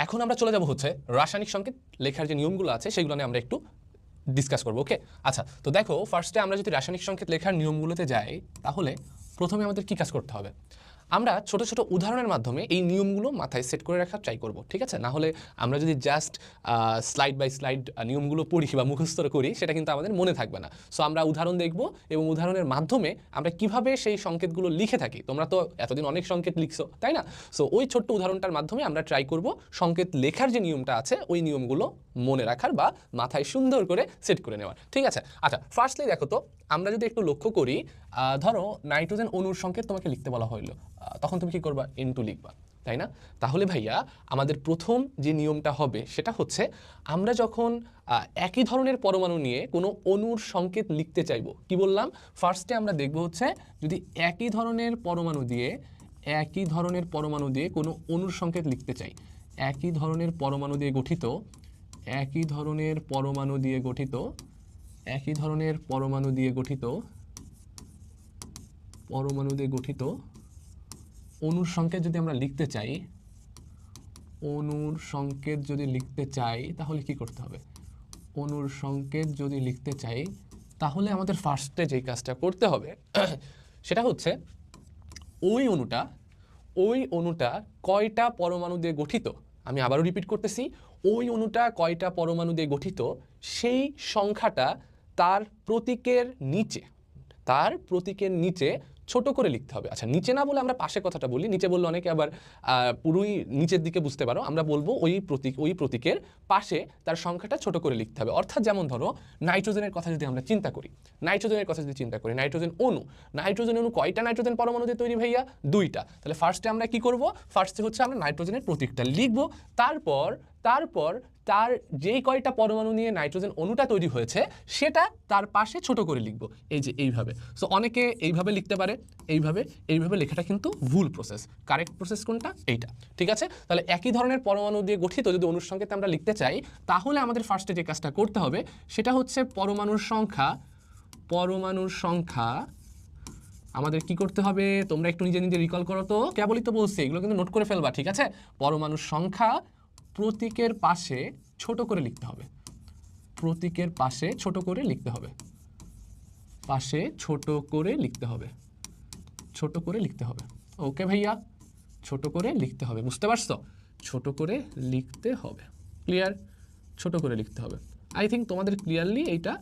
এখন আমরা চলে যাব হচ্ছে রাসায়নিক সংকেত লেখার যে নিয়মগুলো আছে সেগুলো নিয়ে আমরা একটু ডিসকাস করবো। ওকে, আচ্ছা, তো দেখো ফার্স্টে আমরা যদি রাসায়নিক সংকেত লেখার নিয়মগুলোতে যাই তাহলে প্রথমে আমাদের কী কাজ করতে হবে, আমরা ছোট ছোট উদাহরণের মাধ্যমে এই নিয়মগুলো মাথায় সেট করে রাখার ট্রাই করব, ঠিক আছে? না হলে আমরা যদি জাস্ট স্লাইড বাই স্লাইড নিয়মগুলো পড়ি বা মুখস্থ করি সেটা কিন্তু আমাদের মনে থাকবে না। সো আমরা উদাহরণ দেখব এবং উদাহরণের মাধ্যমে আমরা কিভাবে সেই সংকেতগুলো লিখে থাকি। তোমরা তো এতদিন অনেক সংকেত লিখছো, তাই না? সো ওই ছোট্ট উদাহরণটার মাধ্যমে আমরা ট্রাই করব সংকেত লেখার যে নিয়মটা আছে ওই নিয়মগুলো মনে রাখার বা মাথায় সুন্দর করে সেট করে নেওয়ার, ঠিক আছে? আচ্ছা, ফার্স্টলি দেখো তো, আমরা যদি একটু লক্ষ্য করি, ধরো নাইট্রোজেন অণুর সংকেত তোমাকে লিখতে বলা হইলো, তখন তুমি কি করবা? N2 লিখবা, তাই না? তাহলে ভাইয়া আমাদের প্রথম যে নিয়মটা হবে সেটা হচ্ছে, আমরা যখন একই ধরনের পরমাণু নিয়ে কোনো অণুর সংকেত লিখতে চাইবো, কি বললাম? ফার্স্টে আমরা দেখব হচ্ছে যদি একই ধরনের পরমাণু দিয়ে কোনো অণুর সংকেত লিখতে চাই, একই ধরনের পরমাণু দিয়ে গঠিত অণুর সংকেত যদি আমরা লিখতে চাই, তাহলে কি করতে হবে? অণুর সংকেত যদি লিখতে চাই তাহলে আমাদের ফার্স্টে যেই কাজটা করতে হবে সেটা হচ্ছে ওই অণুটা কয়টা পরমাণু দিয়ে গঠিত, আমি আবারও রিপিট করতেছি, ওই অণুটা কয়টা পরমাণু দিয়ে গঠিত সেই সংখ্যাটা তার প্রতীকের নিচে ছোট করে লিখতে হবে। আচ্ছা, নিচে না বলে আমরা পাশে কথাটা বলি, নিচে বললে অনেকে আবার পুরোই নিচের দিকে বুঝতে পারো, আমরা বলবো ওই প্রতীকের পাশে তার সংখ্যাটা ছোট করে লিখতে হবে। অর্থাৎ যেমন ধরো নাইট্রোজেনের কথা যদি আমরা চিন্তা করি, নাইট্রোজেন অণু কয়টা নাইট্রোজেন পরমাণু দিয়ে তৈরি ভাইয়া? 2টা। তাহলে ফার্স্টে আমরা কি করব? ফার্স্টে হচ্ছে আমরা নাইট্রোজেনের প্রতীকটা লিখব, তারপর তার যেই কয়টা পরমাণু নিয়ে নাইট্রোজেন অণুটা তৈরি হয়েছে সেটা তার পাশে ছোট করে লিখব, এই যে এইভাবে। সো অনেকে এইভাবে লিখতে পারে, এইভাবে লেখাটা কিন্তু ভুল প্রসেস। কারেক্ট প্রসেস কোনটা? এইটা, ঠিক আছে? তাহলে একই ধরনের পরমাণু দিয়ে গঠিত যদি অণুর সংকেত আমরা লিখতে চাই তাহলে আমাদের ফার্স্টে যে কাজটা করতে হবে সেটা হচ্ছে পরমাণুর সংখ্যা আমাদের কি করতে হবে? তোমরা একটু নিজে নিজে রিকল করো তো, কেবলই তো বলছি, এগুলো কিন্তু নোট করে ফেলবা, ঠিক আছে? পরমাণুর সংখ্যা প্রতীকের পাশে ছোট করে লিখতে হবে, ওকে ভাইয়া, ছোট করে লিখতে হবে, বুঝতে পারছো? ছোট করে লিখতে হবে, ক্লিয়ার? ছোট করে লিখতে হবে। আই থিঙ্ক তোমাদের ক্লিয়ারলি এইটা